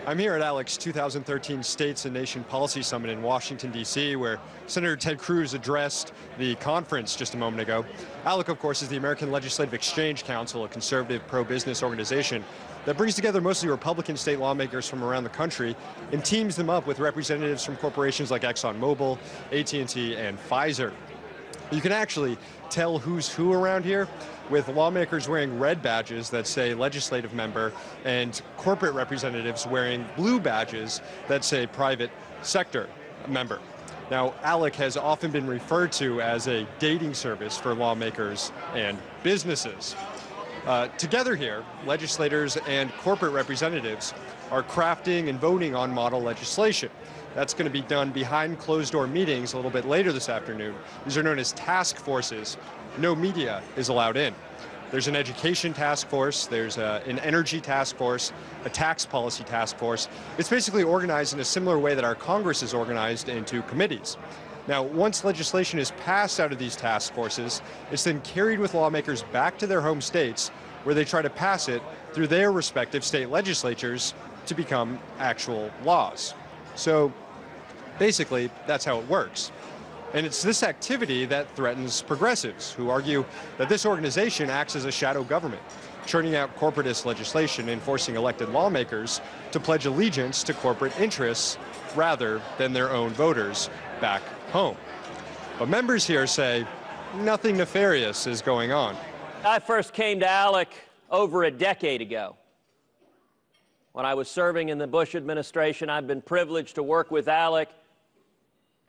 I'm here at ALEC's 2013 States and Nation Policy Summit in Washington, D.C., where Senator Ted Cruz addressed the conference just a moment ago. ALEC, of course, is the American Legislative Exchange Council, a conservative pro-business organization that brings together mostly Republican state lawmakers from around the country and teams them up with representatives from corporations like ExxonMobil, AT&T, and Pfizer. You can actually tell who's who around here with lawmakers wearing red badges that say legislative member and corporate representatives wearing blue badges that say private sector member. Now, ALEC has often been referred to as a dating service for lawmakers and businesses. Together here, legislators and corporate representatives are crafting and voting on model legislation. That's going to be done behind closed-door meetings a little bit later this afternoon. These are known as task forces. No media is allowed in. There's an education task force, there's an energy task force, a tax policy task force. It's basically organized in a similar way that our Congress is organized into committees. Now, once legislation is passed out of these task forces, it's then carried with lawmakers back to their home states, where they try to pass it through their respective state legislatures to become actual laws. So basically, that's how it works. And it's this activity that threatens progressives, who argue that this organization acts as a shadow government, churning out corporatist legislation and forcing elected lawmakers to pledge allegiance to corporate interests rather than their own voters back home. But members here say nothing nefarious is going on. I first came to ALEC over a decade ago. When I was serving in the Bush administration, I've been privileged to work with ALEC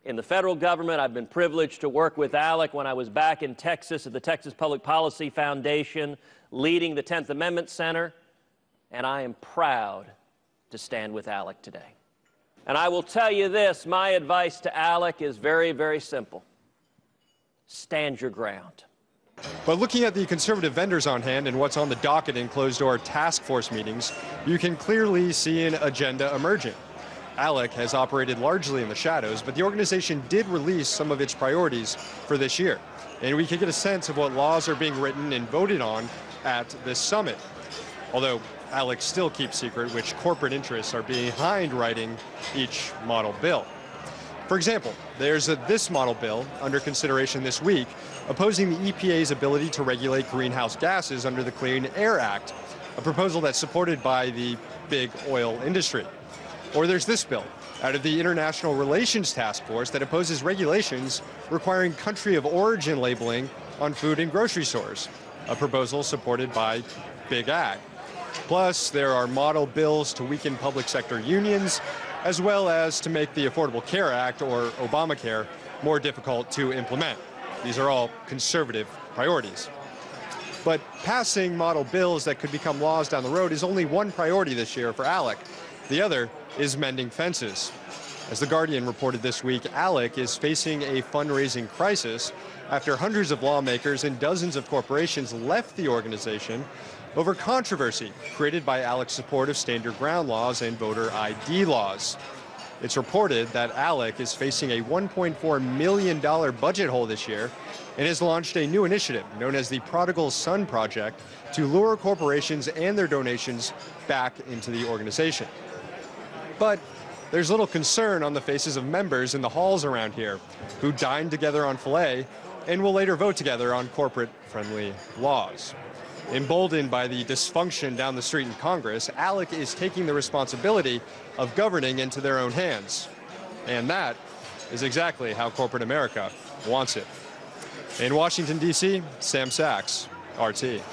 in the federal government. I've been privileged to work with ALEC when I was back in Texas at the Texas Public Policy Foundation, leading the 10th Amendment Center, and I am proud to stand with ALEC today. And I will tell you this, my advice to ALEC is very, very simple. Stand your ground. But looking at the conservative vendors on hand and what's on the docket in closed-door task force meetings, you can clearly see an agenda emerging. ALEC has operated largely in the shadows, but the organization did release some of its priorities for this year. And we can get a sense of what laws are being written and voted on at this summit. Although ALEC still keeps secret which corporate interests are behind writing each model bill. For example, there's this model bill under consideration this week opposing the EPA's ability to regulate greenhouse gases under the Clean Air Act, a proposal that's supported by the big oil industry. Or there's this bill out of the International Relations Task Force that opposes regulations requiring country of origin labeling on food and grocery stores, a proposal supported by Big Ag. Plus, there are model bills to weaken public sector unions, as well as to make the Affordable Care Act, or Obamacare, more difficult to implement. These are all conservative priorities. But passing model bills that could become laws down the road is only one priority this year for ALEC. The other is mending fences. As The Guardian reported this week, ALEC is facing a fundraising crisis after hundreds of lawmakers and dozens of corporations left the organization over controversy created by ALEC's support of stand your ground laws and voter ID laws. It's reported that ALEC is facing a $1.4 million budget hole this year and has launched a new initiative known as the Prodigal Son Project to lure corporations and their donations back into the organization. But there's little concern on the faces of members in the halls around here who dined together on filet and will later vote together on corporate-friendly laws. Emboldened by the dysfunction down the street in Congress, ALEC is taking the responsibility of governing into their own hands. And that is exactly how corporate America wants it. In Washington, D.C., Sam Sachs, RT.